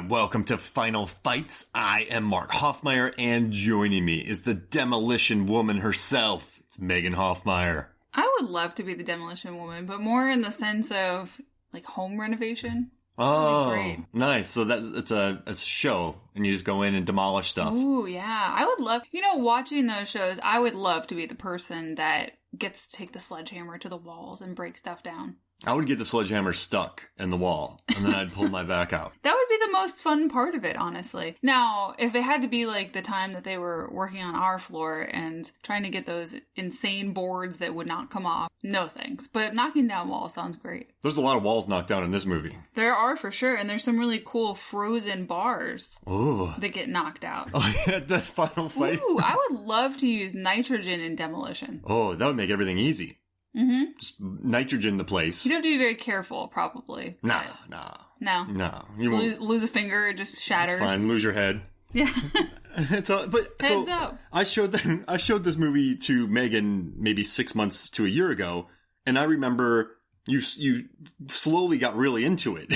and welcome to Final Fights. I am Mark Hoffmeyer, and joining me is the Demolition Woman herself. It's Megan Hoffmeyer. I would love to be the Demolition Woman, but more in the sense of, like, home renovation. Oh, great. Nice. So it's a show, and you just go in and demolish stuff. Ooh, yeah. I would love, watching those shows, I would love to be the person that gets to take the sledgehammer to the walls and break stuff down. I would get the sledgehammer stuck in the wall, and then I'd pull my back out. That would be the most fun part of it, honestly. Now, if it had to be like the time that they were working on our floor and trying to get those insane boards that would not come off, no thanks. But knocking down walls sounds great. There's a lot of walls knocked down in this movie. There are, for sure, and there's some really cool frozen bars Ooh. that get knocked out. Oh, yeah, the final fight. Ooh, I would love to use nitrogen in demolition. Oh, that would make everything easy. Mm-hmm. Just nitrogen the place. You'd have to be very careful, probably. No. No. You won't. Lose a finger, it just shatters. It's fine. Lose your head. Yeah. Heads up. I showed this movie to Megan maybe 6 months to a year ago, and I remember you slowly got really into it.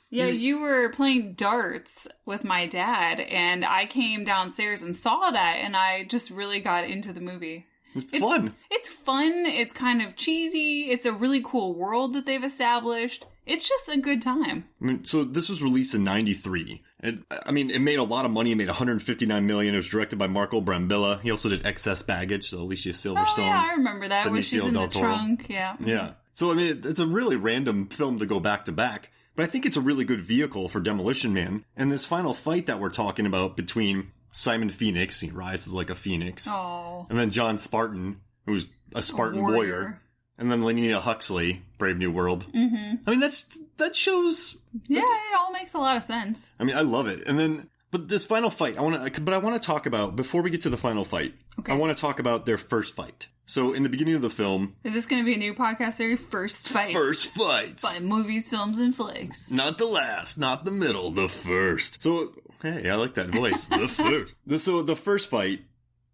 You were playing darts with my dad, and I came downstairs and saw that, and I just really got into the movie. It's fun. It's fun. It's kind of cheesy. It's a really cool world that they've established. It's just a good time. I mean, so this was released in '93. It made a lot of money. It made $159 million. It was directed by Marco Brambilla. He also did Excess Baggage, so Alicia Silverstone. Oh, yeah, I remember that when she's in the trunk. Yeah. Yeah. So, it's a really random film to go back to back. But I think it's a really good vehicle for Demolition Man. And this final fight that we're talking about between Simon Phoenix, he rises like a phoenix. Oh. And then John Spartan, who's a Spartan warrior. And then Lenina Huxley, Brave New World. Mm-hmm. I mean, that shows... Yeah, it all makes a lot of sense. I mean, I love it. And then, but this final fight, I want to talk about, before we get to the final fight, okay. I want to talk about their first fight. So, in the beginning of the film... Is this going to be a new podcast series? First Fights. First Fights. By movies, films, and flicks. Not the last, not the middle, the first. So, hey, I like that voice. The first. So, the first fight,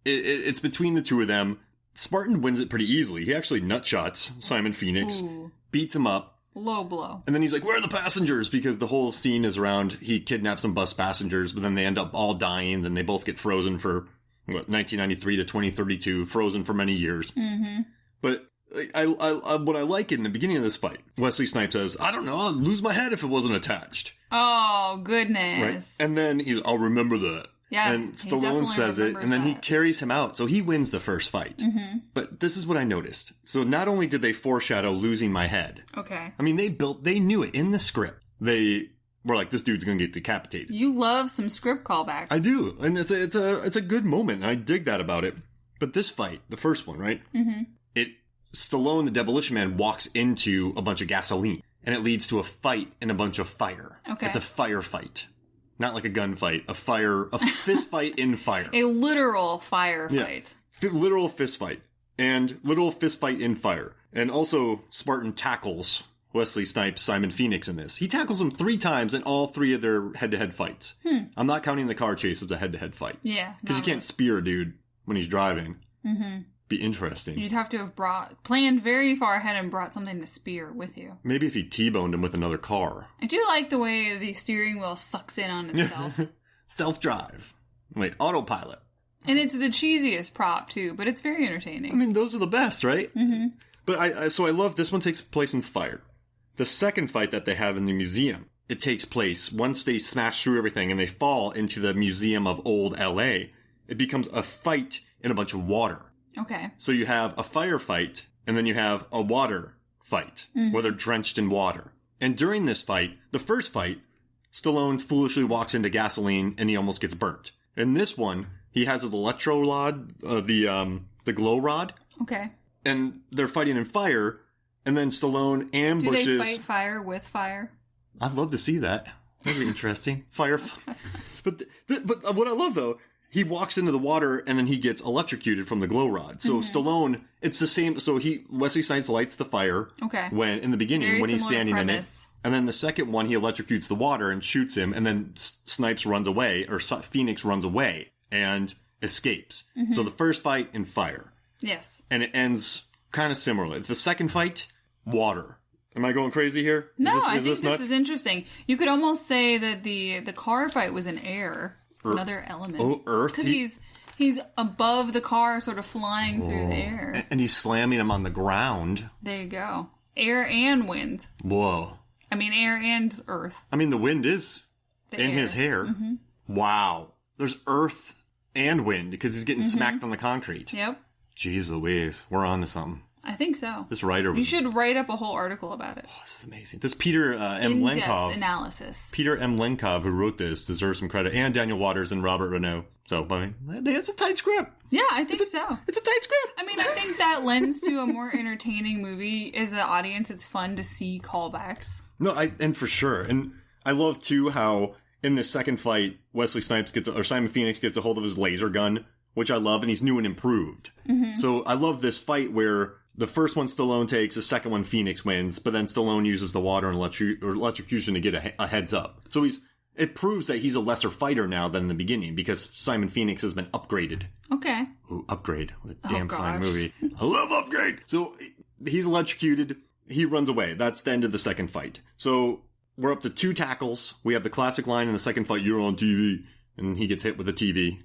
it's between the two of them. Spartan wins it pretty easily. He actually nutshots Simon Phoenix, beats him up. Low blow. And then he's like, where are the passengers? Because the whole scene is around, he kidnaps some bus passengers, but then they end up all dying. Then they both get frozen for... 1993 to 2032, frozen for many years. Mm-hmm. But I what I like in the beginning of this fight, Wesley Snipes says, I don't know, I'd lose my head if it wasn't attached. Oh, goodness. Right? And then I'll remember that. Yeah, and Stallone says it, and then he carries him out. So he wins the first fight. Mm-hmm. But this is what I noticed. So not only did they foreshadow losing my head. Okay. I mean, they knew it in the script. We're like, this dude's gonna get decapitated. You love some script callbacks. I do, and it's a good moment. I dig that about it. But this fight, the first one, right? Mm-hmm. Stallone, the Demolition Man, walks into a bunch of gasoline, and it leads to a fight and a bunch of fire. Okay, it's a firefight, not like a gunfight. A fist fight in fire. A literal firefight. Yeah. Literal fist fight, and literal fist fight in fire, and also Spartan tackles Wesley Snipes, Simon Phoenix in this. He tackles him 3 times in all 3 of their head-to-head fights. I'm not counting the car chase as a head-to-head fight. Yeah. Because you can't spear a dude when he's driving. Mm-hmm. Be interesting. You'd have to have planned very far ahead and brought something to spear with you. Maybe if he T-boned him with another car. I do like the way the steering wheel sucks in on itself. Self-drive. Wait, autopilot. And it's the cheesiest prop, too, but it's very entertaining. I mean, those are the best, right? Mm-hmm. But I love this one takes place in fire. The second fight that they have in the museum, it takes place once they smash through everything and they fall into the Museum of Old L.A., it becomes a fight in a bunch of water. Okay. So you have a firefight, and then you have a water fight, where they're drenched in water. And during this fight, the first fight, Stallone foolishly walks into gasoline and he almost gets burnt. In this one, he has his electro rod, the glow rod. Okay. And they're fighting in fire. And then Stallone ambushes... Do they fight fire with fire? I'd love to see that. That'd be interesting. Fire... But what I love, though, he walks into the water and then he gets electrocuted from the glow rod. So Stallone, it's the same... So Wesley Snipes lights the fire in the beginning when he's standing in it. And then the second one, he electrocutes the water and shoots him. And then Snipes runs away, or Phoenix runs away and escapes. Mm-hmm. So the first fight in fire. Yes. And it ends kind of similarly. The second fight... water. Am I going crazy here? No, I think this is interesting. You could almost say that the car fight was in air. It's another element. Oh, Earth? Because he's above the car, sort of flying through the air. And he's slamming him on the ground. There you go. Air and wind. Whoa. I mean, air and earth. I mean, the wind is in his hair. Mm-hmm. Wow. There's earth and wind because he's getting smacked on the concrete. Yep. Jeez Louise. We're on to something. I think so. This writer... You should write up a whole article about it. Oh, this is amazing. This Peter M. In-depth Lenkov... analysis. Peter M. Lenkov, who wrote this, deserves some credit. And Daniel Waters and Robert Renaud. So, I mean, it's a tight script. Yeah, I think so. It's a tight script. I mean, I think that lends to a more entertaining movie. As an audience, it's fun to see callbacks. No, and for sure. And I love, too, how in this second fight, Wesley Snipes Simon Phoenix gets a hold of his laser gun, which I love, and he's new and improved. Mm-hmm. So I love this fight where the first one Stallone takes, the second one Phoenix wins, but then Stallone uses the water and electrocution to get a heads up. So it proves that he's a lesser fighter now than in the beginning, because Simon Phoenix has been upgraded. Okay. Ooh, Upgrade. What a damn fine movie. I love Upgrade! So he's electrocuted. He runs away. That's the end of the second fight. So we're up to 2 tackles. We have the classic line in the second fight, "You're on TV," and he gets hit with a TV.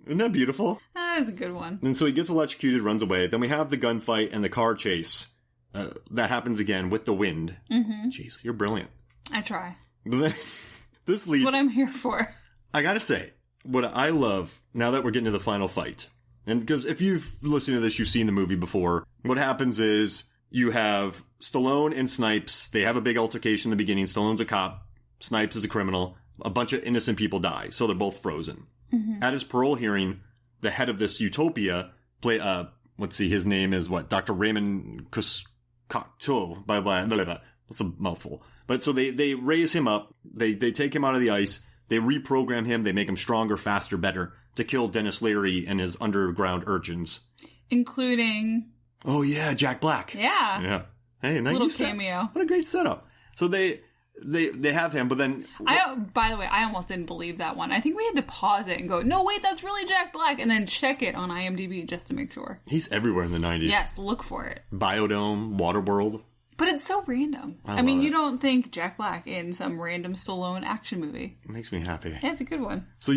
Isn't that beautiful? That is a good one. And so he gets electrocuted, runs away. Then we have the gunfight and the car chase. That happens again with the wind. Mm-hmm. Jeez, you're brilliant. I try. This leads... That's what I'm here for. I gotta say, what I love, now that we're getting to the final fight, and because if you've listened to this, you've seen the movie before, what happens is you have Stallone and Snipes. They have a big altercation in the beginning. Stallone's a cop. Snipes is a criminal. A bunch of innocent people die, so they're both frozen. Mm-hmm. At his parole hearing, the head of this utopia, let's see, his name is what? Dr. Raymond Cocteau, blah, blah, blah, blah. That's a mouthful. But so they raise him up, they take him out of the ice, they reprogram him, they make him stronger, faster, better, to kill Dennis Leary and his underground urchins. Including... Oh yeah, Jack Black. Yeah. Yeah. Hey, nice little cameo. What a great setup. So they have him, but then... By the way, I almost didn't believe that one. I think we had to pause it and go, no, wait, that's really Jack Black, and then check it on IMDb just to make sure. He's everywhere in the 90s. Yes, look for it. Biodome, Waterworld. But it's so random. I mean, you don't think Jack Black in some random Stallone action movie. It makes me happy. Yeah, it's a good one. So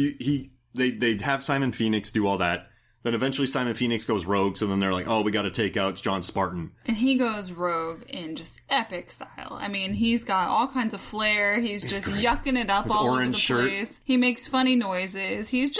they have Simon Phoenix do all that. Then eventually Simon Phoenix goes rogue, so then they're like, oh, we got to take out John Spartan. And he goes rogue in just epic style. I mean, he's got all kinds of flair. He's just great. Yucking it up his all over the place. He makes funny noises. He's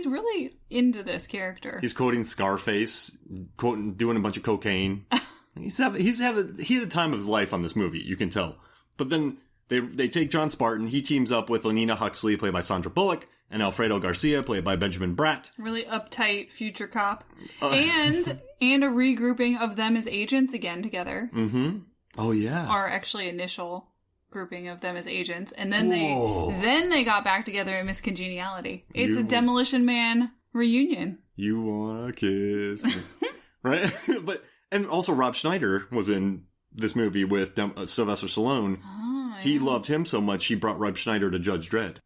really into this character. He's quoting Scarface, doing a bunch of cocaine. He had a time of his life on this movie, you can tell. But then they take John Spartan. He teams up with Lenina Huxley, played by Sandra Bullock, and Alfredo Garcia, played by Benjamin Bratt. Really uptight future cop. And a regrouping of them as agents again together. Mm-hmm. Oh, yeah. Our actually initial grouping of them as agents. And then they got back together in Miss Congeniality. It's a Demolition Man reunion. You wanna kiss me. Right? And also Rob Schneider was in this movie with Sylvester Stallone. Oh, yeah. He loved him so much, he brought Rob Schneider to Judge Dredd.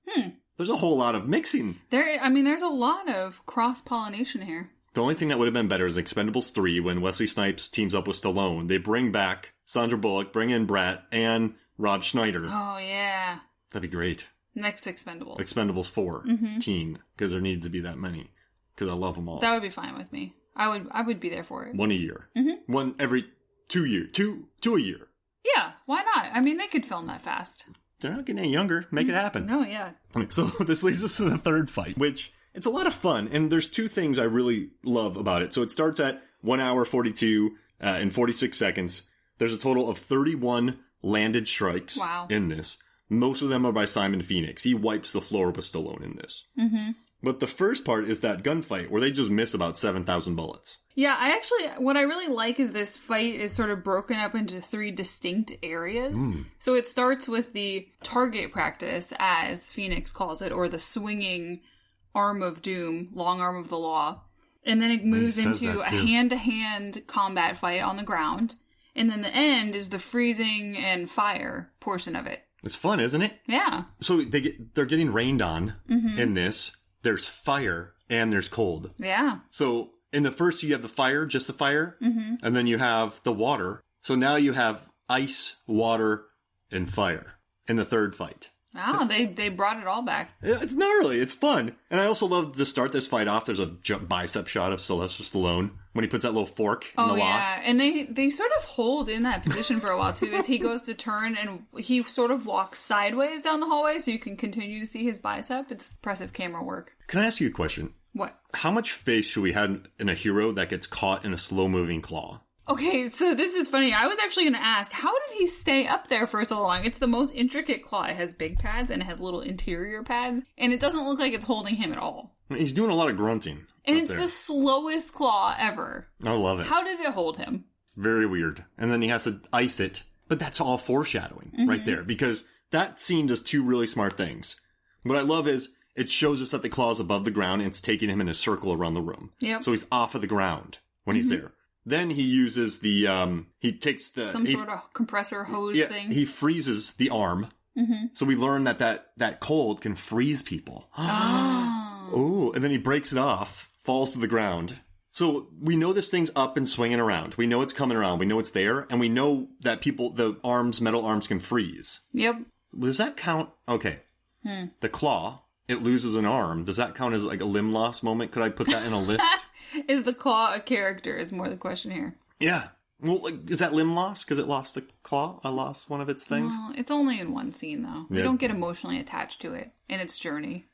There's a whole lot of mixing. There's a lot of cross-pollination here. The only thing that would have been better is Expendables 3, when Wesley Snipes teams up with Stallone. They bring back Sandra Bullock, bring in Bratt, and Rob Schneider. Oh, yeah. That'd be great. Next Expendables. Expendables 4 team, because there needs to be that many. Because I love them all. That would be fine with me. I would be there for it. One a year. Mm-hmm. One every 2 years. Two a year. Yeah, why not? I mean, they could film that fast. They're not getting any younger. Make it happen. Oh, yeah. So this leads us to the third fight, which it's a lot of fun. And there's 2 things I really love about it. So it starts at 1 hour 42 and 46 seconds. There's a total of 31 landed strikes in this. Most of them are by Simon Phoenix. He wipes the floor with Stallone in this. Mm-hmm. But the first part is that gunfight where they just miss about 7,000 bullets. Yeah, what I really like is this fight is sort of broken up into 3 distinct areas. So it starts with the target practice, as Phoenix calls it, or the swinging arm of doom, long arm of the law. And then it moves into a hand-to-hand combat fight on the ground. And then the end is the freezing and fire portion of it. It's fun, isn't it? Yeah. So they're getting rained on in this. There's fire and there's cold. Yeah. So in the first, you have the fire, just the fire, and then you have the water. So now you have ice, water, and fire in the third fight. Ah, they brought it all back. It's gnarly. It's fun. And I also love to start this fight off. There's a bicep shot of Sylvester Stallone when he puts that little fork in the lock. Yeah. And they sort of hold in that position for a while, too, as he goes to turn and he sort of walks sideways down the hallway so you can continue to see his bicep. It's impressive camera work. Can I ask you a question? What? How much faith should we have in a hero that gets caught in a slow-moving claw? Okay, so this is funny. I was actually going to ask, how did he stay up there for so long? It's the most intricate claw. It has big pads and it has little interior pads, and it doesn't look like it's holding him at all. He's doing a lot of grunting. And it's the slowest claw ever. I love it. How did it hold him? Very weird. And then he has to ice it, but that's all foreshadowing right there, because that scene does two really smart things. What I love is it shows us that the claw is above the ground and it's taking him in a circle around the room. Yep. So he's off of the ground when he's there. Then he uses the, he takes the... Some sort of compressor hose thing. He freezes the arm. So we learn that cold can freeze people. Oh, and then he breaks it off, falls to the ground. So we know this thing's up and swinging around. We know it's coming around. We know it's there. And we know that metal arms can freeze. Yep. Does that count? Okay. The claw, it loses an arm. Does that count as like a limb loss moment? Could I put that in a list? Is the claw a character is more the question here. Yeah. Well, like, is that limb loss? Because it lost a claw? I lost one of its things? Well, it's only in one scene, though. We don't get emotionally attached to it in its journey.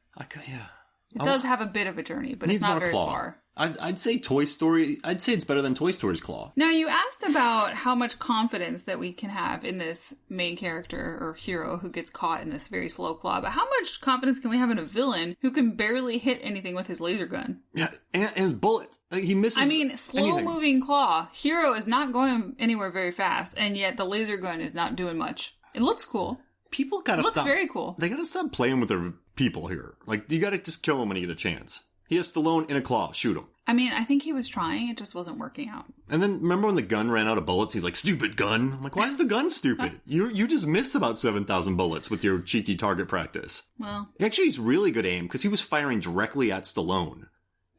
Yeah. It does have a bit of a journey, but it's not very far. I'd say Toy Story. I'd say it's better than Toy Story's claw. Now, you asked about how much confidence that we can have in this main character or hero who gets caught in this very slow claw, but how much confidence can we have in a villain who can barely hit anything with his laser gun? Yeah, and his bullets. Like, he misses. I mean, slow-moving claw. Hero is not going anywhere very fast, and yet the laser gun is not doing much. It looks cool. People gotta stop. It looks very cool. They gotta stop playing with their people here. Like, you gotta just kill them when you get a chance. He has Stallone in a claw. Shoot him. I mean, I think he was trying. It just wasn't working out. And then, remember when the gun ran out of bullets? He's like, stupid gun. I'm like, why is the gun stupid? You just missed about 7,000 bullets with your cheeky target practice. Well. Actually, he's really good aim, because he was firing directly at Stallone.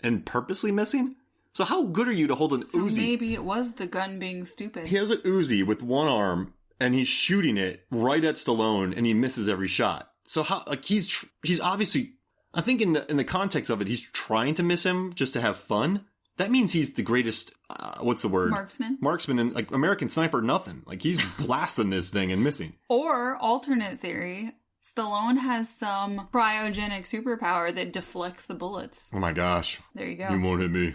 And purposely missing? So how good are you to hold an Uzi? So maybe it was the gun being stupid. He has an Uzi with one arm, and he's shooting it right at Stallone, and he misses every shot. So how, like, he's obviously... I think in the context of it, he's trying to miss him just to have fun. That means he's the greatest, what's the word? Marksman and, like, American Sniper, nothing. Like, he's blasting this thing and missing. Or, alternate theory, Stallone has some cryogenic superpower that deflects the bullets. Oh my gosh. There you go. You won't hit me.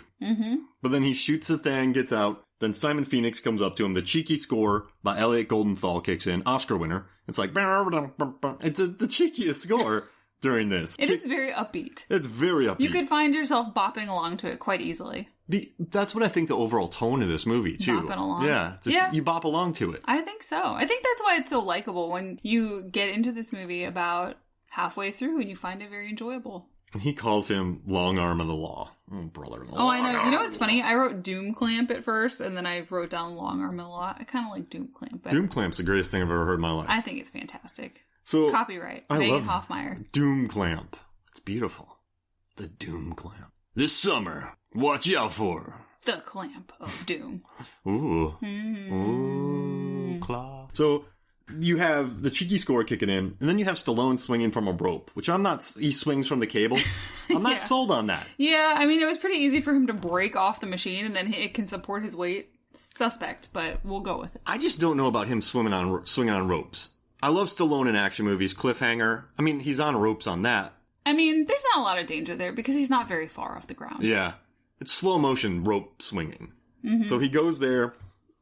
But then he shoots the thing, gets out. Then Simon Phoenix comes up to him. The cheeky score by Elliot Goldenthal kicks in. Oscar winner. It's like, it's the cheekiest score. During this. It is very upbeat. It's very upbeat. You could find yourself bopping along to it quite easily. That's what I think the overall tone of this movie, too. Bopping along. Yeah. You bop along to it. I think so. I think that's why it's so likable when you get into this movie about halfway through and you find it very enjoyable. And he calls him Long Arm of the Law. Oh, brother. Oh, I know. You know what's funny? I wrote Doom Clamp at first, and then I wrote down Long Arm of the Law. I kind of like Doom Clamp better. Doom Clamp's the greatest thing I've ever heard in my life. I think it's fantastic. So copyright. I Megan love Hoffmeyer. Doom Clamp. It's beautiful. The Doom Clamp. This summer, watch out for the Clamp of Doom. Ooh. Ooh, claw. So you have the cheeky score kicking in, and then you have Stallone swinging from a rope, which he swings from the cable. I'm not sold on that. Yeah, I mean, it was pretty easy for him to break off the machine, and then it can support his weight. Suspect, but we'll go with it. I just don't know about him swinging on ropes. I love Stallone in action movies. Cliffhanger. I mean, he's on ropes on that. I mean, there's not a lot of danger there because he's not very far off the ground. Yeah. It's slow motion rope swinging. So he goes there,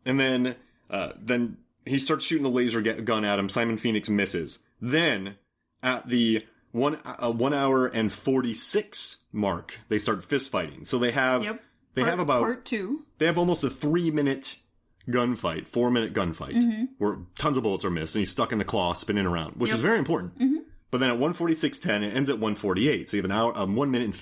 and then he starts shooting the laser gun at him. Simon Phoenix misses. Then, at the 1 hour and 46 mark, they start fist fighting. So they have part 2. They have almost a 3-minute gunfight, 4-minute gunfight, where tons of bullets are missed, and he's stuck in the claw spinning around, which is very important. But then at 1:46:10, it ends at 1:48, so you have an hour, 1 minute and